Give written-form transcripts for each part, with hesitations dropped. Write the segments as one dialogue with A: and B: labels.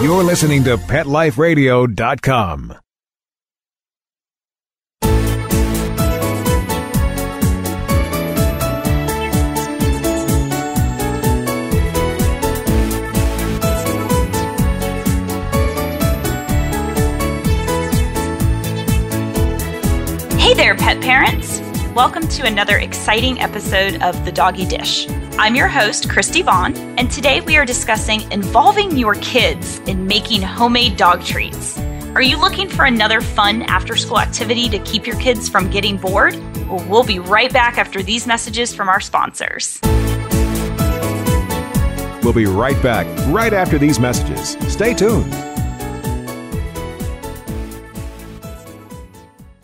A: You're listening to PetLifeRadio.com.
B: Hey there, pet parents! Welcome to another exciting episode of The Doggy Dish. I'm your host, Kristi Vaughn, and today we are discussing involving your kids in making homemade dog treats. Are you looking for another fun after-school activity to keep your kids from getting bored? Well, we'll be right back after these messages from our sponsors.
A: We'll be right back right after these messages. Stay tuned.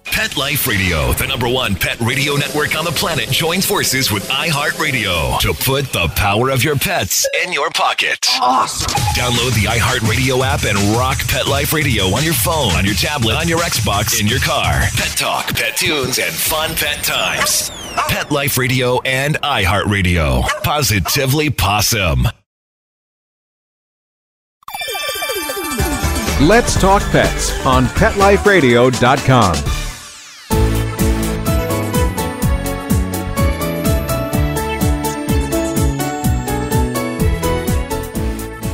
C: Pet Life Radio, the #1 pet radio network on the planet, joins forces with iHeartRadio to put the power of your pets in your pocket. Awesome. Download the iHeartRadio app and rock Pet Life Radio on your phone, on your tablet, on your Xbox, in your car. Pet talk, pet tunes, and fun pet times. Pet Life Radio and iHeartRadio. Positively Possum.
A: Let's talk pets on PetLifeRadio.com.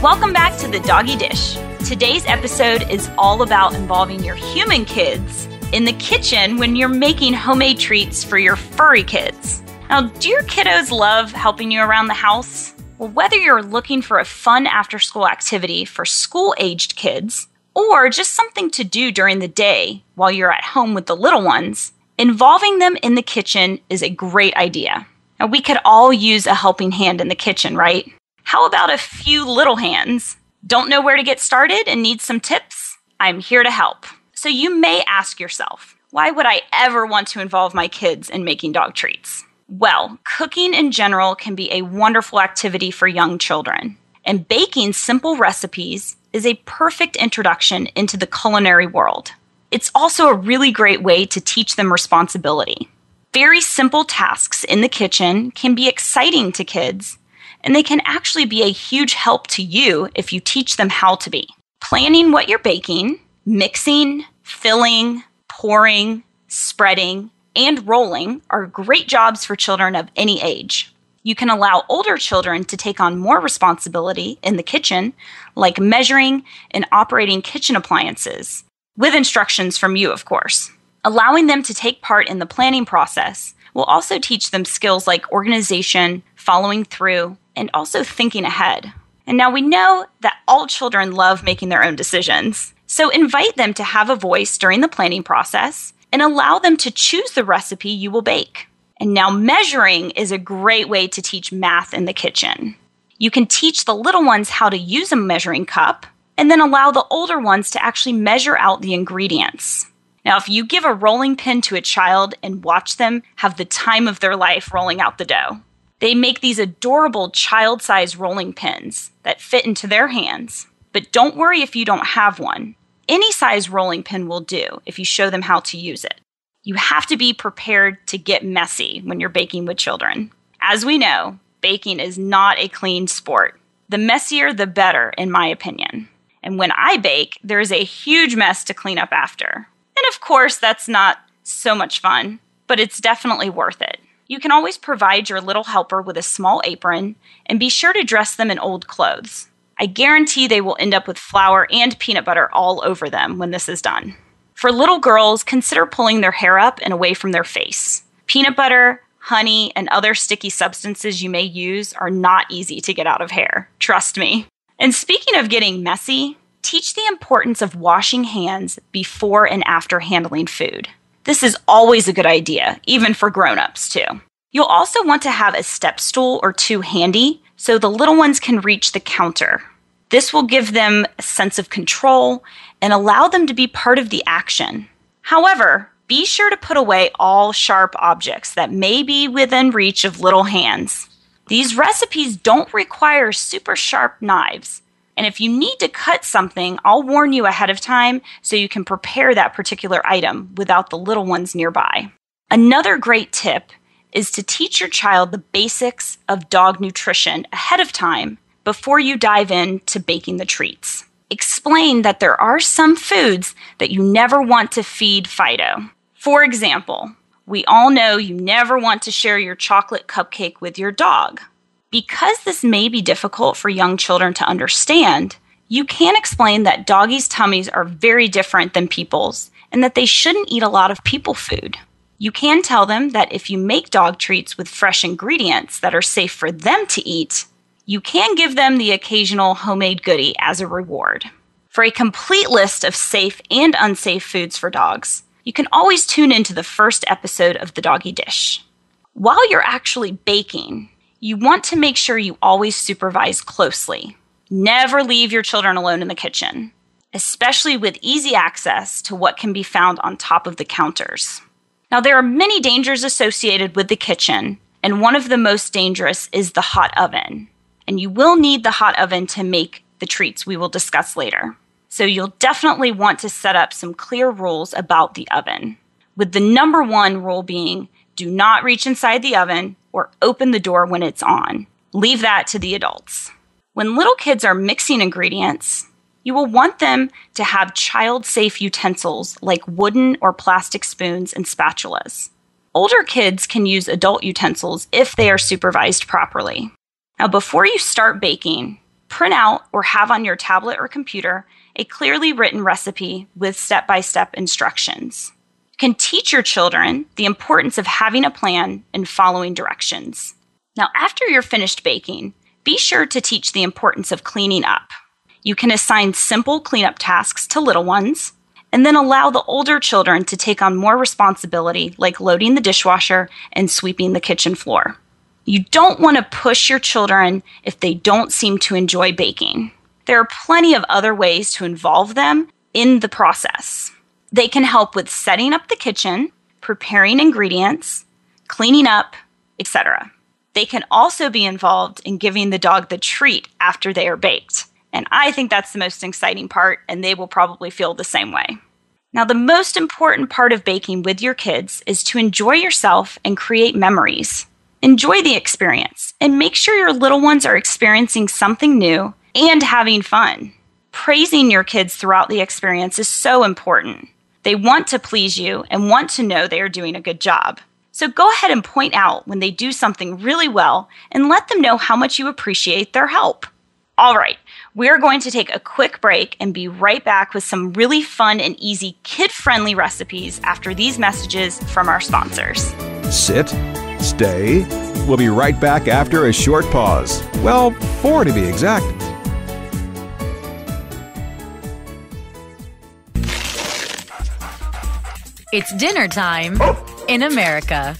B: Welcome back to The Doggy Dish. Today's episode is all about involving your human kids in the kitchen when you're making homemade treats for your furry kids. Now, do your kiddos love helping you around the house? Well, whether you're looking for a fun after-school activity for school-aged kids or just something to do during the day while you're at home with the little ones, involving them in the kitchen is a great idea. Now, we could all use a helping hand in the kitchen, right? How about a few little hands? Don't know where to get started and need some tips? I'm here to help. So you may ask yourself, why would I ever want to involve my kids in making dog treats? Well, cooking in general can be a wonderful activity for young children, and baking simple recipes is a perfect introduction into the culinary world. It's also a really great way to teach them responsibility. Very simple tasks in the kitchen can be exciting to kids, and they can actually be a huge help to you if you teach them how to be. Planning what you're baking, mixing, filling, pouring, spreading, and rolling are great jobs for children of any age. You can allow older children to take on more responsibility in the kitchen, like measuring and operating kitchen appliances, with instructions from you, of course. Allowing them to take part in the planning process will also teach them skills like organization, following through, and also thinking ahead. And now we know that all children love making their own decisions. So invite them to have a voice during the planning process and allow them to choose the recipe you will bake. And now measuring is a great way to teach math in the kitchen. You can teach the little ones how to use a measuring cup and then allow the older ones to actually measure out the ingredients. Now, if you give a rolling pin to a child and watch them have the time of their life rolling out the dough, they make these adorable child-sized rolling pins that fit into their hands. But don't worry if you don't have one. Any size rolling pin will do if you show them how to use it. You have to be prepared to get messy when you're baking with children. As we know, baking is not a clean sport. The messier, the better, in my opinion. And when I bake, there is a huge mess to clean up after. And of course, that's not so much fun, but it's definitely worth it. You can always provide your little helper with a small apron and be sure to dress them in old clothes. I guarantee they will end up with flour and peanut butter all over them when this is done. For little girls, consider pulling their hair up and away from their face. Peanut butter, honey, and other sticky substances you may use are not easy to get out of hair. Trust me. And speaking of getting messy, teach the importance of washing hands before and after handling food. This is always a good idea, even for grown-ups too. You'll also want to have a step stool or two handy so the little ones can reach the counter. This will give them a sense of control and allow them to be part of the action. However, be sure to put away all sharp objects that may be within reach of little hands. These recipes don't require super sharp knives. And if you need to cut something, I'll warn you ahead of time so you can prepare that particular item without the little ones nearby. Another great tip is to teach your child the basics of dog nutrition ahead of time before you dive into baking the treats. Explain that there are some foods that you never want to feed Fido. For example, we all know you never want to share your chocolate cupcake with your dog. Because this may be difficult for young children to understand, you can explain that doggies' tummies are very different than people's and that they shouldn't eat a lot of people food. You can tell them that if you make dog treats with fresh ingredients that are safe for them to eat, you can give them the occasional homemade goodie as a reward. For a complete list of safe and unsafe foods for dogs, you can always tune into the first episode of The Doggy Dish. While you're actually baking, you want to make sure you always supervise closely. Never leave your children alone in the kitchen, especially with easy access to what can be found on top of the counters. Now, there are many dangers associated with the kitchen, and one of the most dangerous is the hot oven. And you will need the hot oven to make the treats we will discuss later. So you'll definitely want to set up some clear rules about the oven, with the number one rule being do not reach inside the oven or open the door when it's on. Leave that to the adults. When little kids are mixing ingredients, you will want them to have child-safe utensils like wooden or plastic spoons and spatulas. Older kids can use adult utensils if they are supervised properly. Now, before you start baking, print out or have on your tablet or computer a clearly written recipe with step-by-step instructions. You can teach your children the importance of having a plan and following directions. Now, after you're finished baking, be sure to teach the importance of cleaning up. You can assign simple cleanup tasks to little ones, and then allow the older children to take on more responsibility like loading the dishwasher and sweeping the kitchen floor. You don't want to push your children if they don't seem to enjoy baking. There are plenty of other ways to involve them in the process. They can help with setting up the kitchen, preparing ingredients, cleaning up, etc. They can also be involved in giving the dog the treat after they are baked. And I think that's the most exciting part, and they will probably feel the same way. Now, the most important part of baking with your kids is to enjoy yourself and create memories. Enjoy the experience and make sure your little ones are experiencing something new and having fun. Praising your kids throughout the experience is so important. They want to please you and want to know they are doing a good job. So go ahead and point out when they do something really well and let them know how much you appreciate their help. All right, we're going to take a quick break and be right back with some really fun and easy kid-friendly recipes after these messages from our sponsors.
A: Sit, stay. We'll be right back after a short pause. Well, 4 to be exact.
D: It's dinner time in America,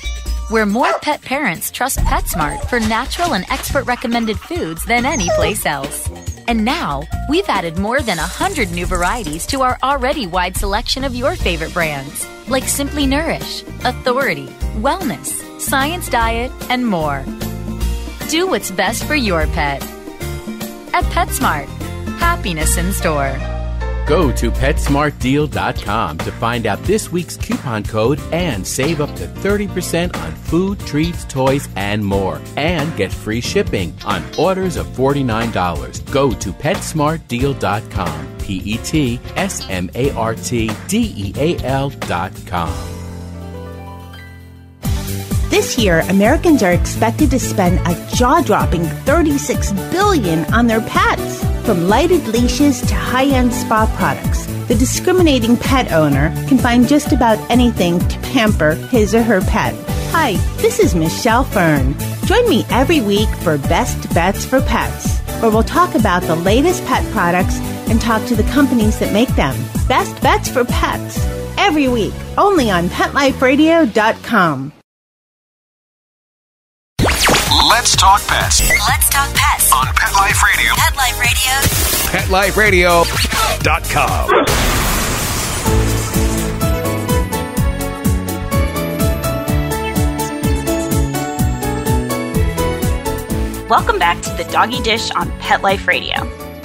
D: where more pet parents trust PetSmart for natural and expert-recommended foods than any place else. And now, we've added more than 100 new varieties to our already wide selection of your favorite brands, like Simply Nourish, Authority, Wellness, Science Diet, and more. Do what's best for your pet. At PetSmart, happiness in store.
E: Go to PetSmartDeal.com to find out this week's coupon code and save up to 30% on food, treats, toys, and more. And get free shipping on orders of $49. Go to PetSmartDeal.com. PetSmartDeal.com.
F: This year, Americans are expected to spend a jaw-dropping $36 billion on their pets. From lighted leashes to high-end spa products, the discriminating pet owner can find just about anything to pamper his or her pet. Hi, this is Michelle Fern. Join me every week for Best Bets for Pets, where we'll talk about the latest pet products and talk to the companies that make them. Best Bets for Pets, every week, only on PetLifeRadio.com.
C: Let's talk pets.
G: Let's talk pets
C: On Pet Life Radio.
G: Pet Life Radio.
C: PetLifeRadio.com.
B: Welcome back to the Doggy Dish on Pet Life Radio.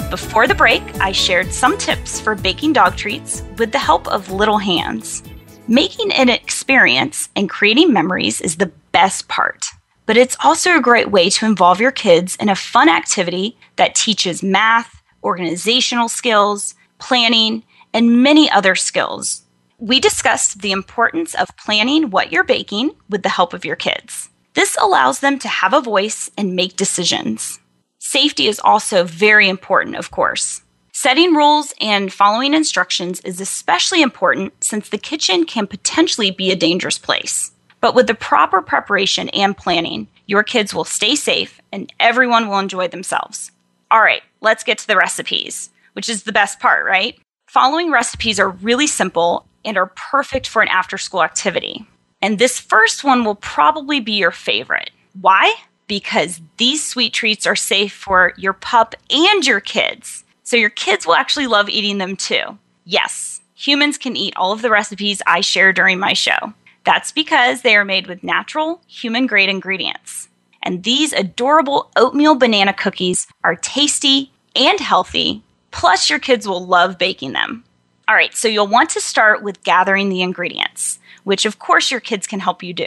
B: Before the break, I shared some tips for baking dog treats with the help of little hands. Making an experience and creating memories is the best part. But it's also a great way to involve your kids in a fun activity that teaches math, organizational skills, planning, and many other skills. We discussed the importance of planning what you're baking with the help of your kids. This allows them to have a voice and make decisions. Safety is also very important, of course. Setting rules and following instructions is especially important since the kitchen can potentially be a dangerous place. But with the proper preparation and planning, your kids will stay safe and everyone will enjoy themselves. All right, let's get to the recipes, which is the best part, right? Following recipes are really simple and are perfect for an after-school activity. And this first one will probably be your favorite. Why? Because these sweet treats are safe for your pup and your kids. So your kids will actually love eating them too. Yes, humans can eat all of the recipes I share during my show. That's because they are made with natural, human-grade ingredients. And these adorable oatmeal banana cookies are tasty and healthy, plus your kids will love baking them. All right, so you'll want to start with gathering the ingredients, which of course your kids can help you do.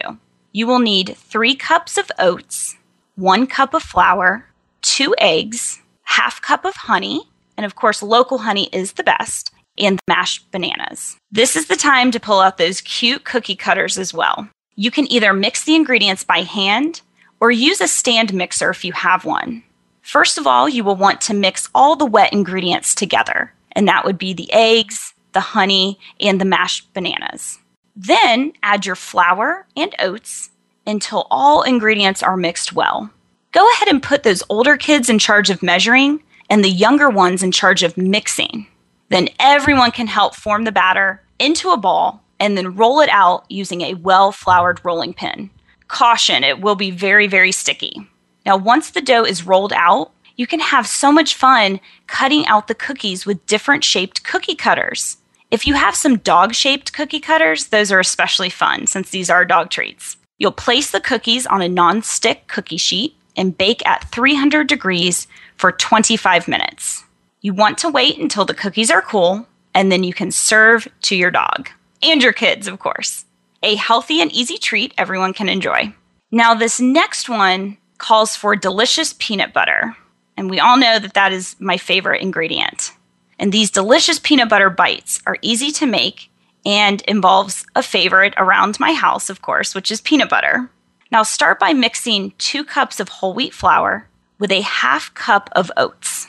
B: You will need 3 cups of oats, 1 cup of flour, 2 eggs, half cup of honey, and of course local honey is the best, and mashed bananas. This is the time to pull out those cute cookie cutters as well. You can either mix the ingredients by hand or use a stand mixer if you have one. First of all, you will want to mix all the wet ingredients together, and that would be the eggs, the honey, and the mashed bananas. Then add your flour and oats until all ingredients are mixed well. Go ahead and put those older kids in charge of measuring and the younger ones in charge of mixing. Then everyone can help form the batter into a ball and then roll it out using a well-floured rolling pin. Caution, it will be very, very sticky. Now, once the dough is rolled out, you can have so much fun cutting out the cookies with different shaped cookie cutters. If you have some dog-shaped cookie cutters, those are especially fun since these are dog treats. You'll place the cookies on a non-stick cookie sheet and bake at 300 degrees for 25 minutes. You want to wait until the cookies are cool, and then you can serve to your dog. And your kids, of course. A healthy and easy treat everyone can enjoy. Now, this next one calls for delicious peanut butter. And we all know that that is my favorite ingredient. And these delicious peanut butter bites are easy to make and involves a favorite around my house, of course, which is peanut butter. Now, start by mixing 2 cups of whole wheat flour with a half cup of oats.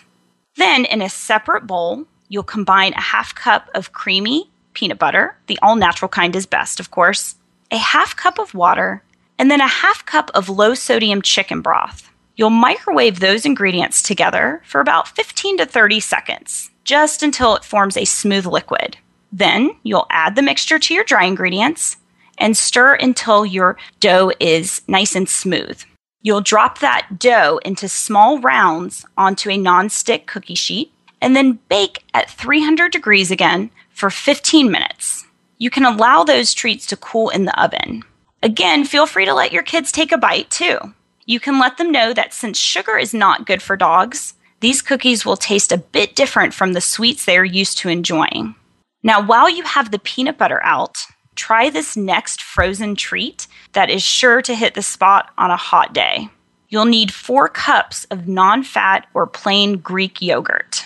B: Then, in a separate bowl, you'll combine a half cup of creamy peanut butter, the all-natural kind is best, of course, a half cup of water, and then a half cup of low-sodium chicken broth. You'll microwave those ingredients together for about 15 to 30 seconds, just until it forms a smooth liquid. Then, you'll add the mixture to your dry ingredients and stir until your dough is nice and smooth. You'll drop that dough into small rounds onto a non-stick cookie sheet and then bake at 300 degrees again for 15 minutes. You can allow those treats to cool in the oven. Again, feel free to let your kids take a bite too. You can let them know that since sugar is not good for dogs, these cookies will taste a bit different from the sweets they are used to enjoying. Now, while you have the peanut butter out, try this next frozen treat that is sure to hit the spot on a hot day. You'll need 4 cups of non-fat or plain Greek yogurt.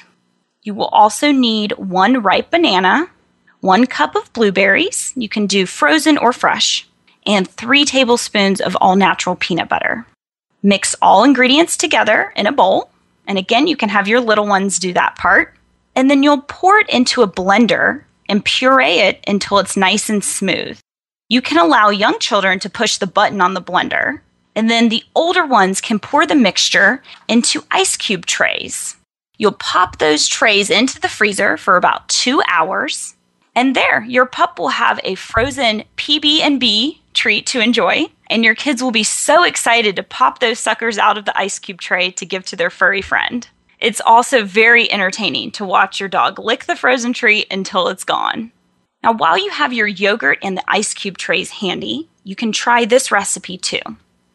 B: You will also need 1 ripe banana, 1 cup of blueberries, you can do frozen or fresh, and 3 tablespoons of all-natural peanut butter. Mix all ingredients together in a bowl, and again, you can have your little ones do that part, and then you'll pour it into a blender and puree it until it's nice and smooth. You can allow young children to push the button on the blender, and then the older ones can pour the mixture into ice cube trays. You'll pop those trays into the freezer for about 2 hours, and there, your pup will have a frozen PB&B treat to enjoy, and your kids will be so excited to pop those suckers out of the ice cube tray to give to their furry friend. It's also very entertaining to watch your dog lick the frozen treat until it's gone. Now, while you have your yogurt and the ice cube trays handy, you can try this recipe too.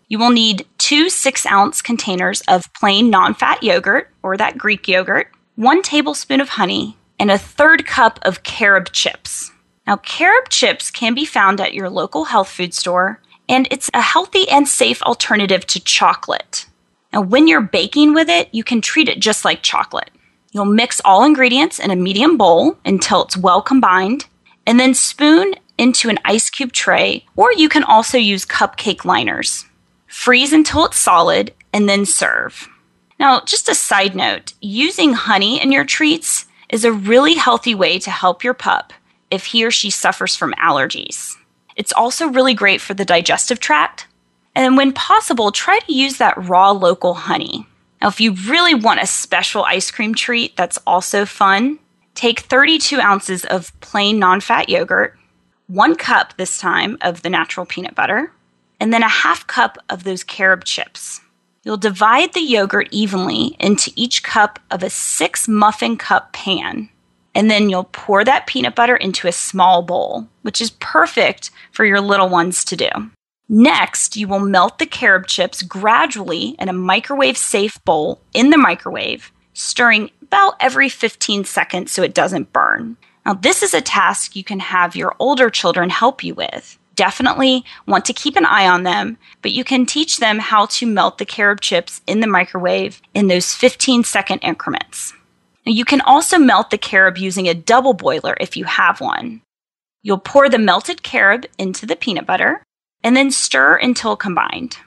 B: You will need 2 6-ounce containers of plain non-fat yogurt, or that Greek yogurt, 1 tablespoon of honey, and a 1/3 cup of carob chips. Now, carob chips can be found at your local health food store, and it's a healthy and safe alternative to chocolate. Now, when you're baking with it, you can treat it just like chocolate. You'll mix all ingredients in a medium bowl until it's well combined, and then spoon into an ice cube tray, or you can also use cupcake liners. Freeze until it's solid, and then serve. Now, just a side note, using honey in your treats is a really healthy way to help your pup if he or she suffers from allergies. It's also really great for the digestive tract. And when possible, try to use that raw local honey. Now, if you really want a special ice cream treat that's also fun, take 32 ounces of plain non-fat yogurt, 1 cup this time of the natural peanut butter, and then a half cup of those carob chips. You'll divide the yogurt evenly into each cup of a 6 muffin cup pan, and then you'll pour that peanut butter into a small bowl, which is perfect for your little ones to do. Next, you will melt the carob chips gradually in a microwave-safe bowl in the microwave, stirring about every 15 seconds so it doesn't burn. Now, this is a task you can have your older children help you with. Definitely want to keep an eye on them, but you can teach them how to melt the carob chips in the microwave in those 15-second increments. Now, you can also melt the carob using a double boiler if you have one. You'll pour the melted carob into the peanut butter, and then stir until combined.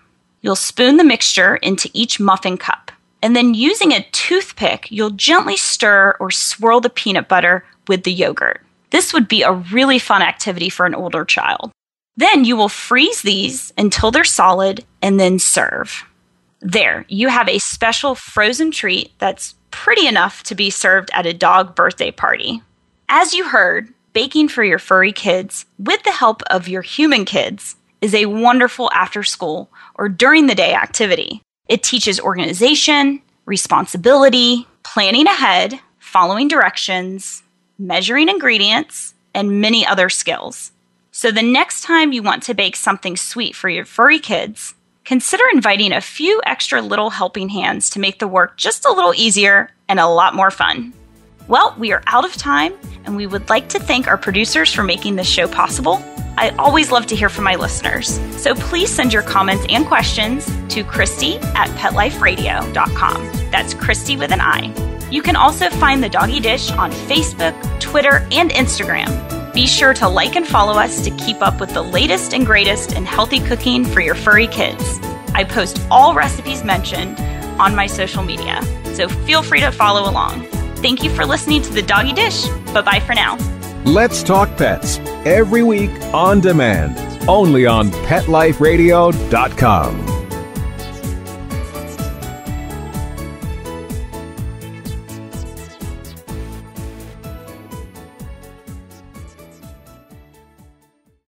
B: You'll spoon the mixture into each muffin cup, and then using a toothpick, you'll gently stir or swirl the peanut butter with the yogurt. This would be a really fun activity for an older child. Then you will freeze these until they're solid and then serve. There, you have a special frozen treat that's pretty enough to be served at a dog birthday party. As you heard, baking for your furry kids with the help of your human kids is a wonderful after-school or during-the-day activity. It teaches organization, responsibility, planning ahead, following directions, measuring ingredients, and many other skills. So the next time you want to bake something sweet for your furry kids, consider inviting a few extra little helping hands to make the work just a little easier and a lot more fun. Well, we are out of time, and we would like to thank our producers for making this show possible. I always love to hear from my listeners, so please send your comments and questions to Kristi@PetLifeRadio.com. That's Kristi with an I. You can also find the Doggy Dish on Facebook, Twitter, and Instagram. Be sure to like and follow us to keep up with the latest and greatest in healthy cooking for your furry kids. I post all recipes mentioned on my social media, so feel free to follow along. Thank you for listening to the Doggy Dish. Bye-bye for now.
A: Let's Talk Pets, every week on demand, only on PetLifeRadio.com.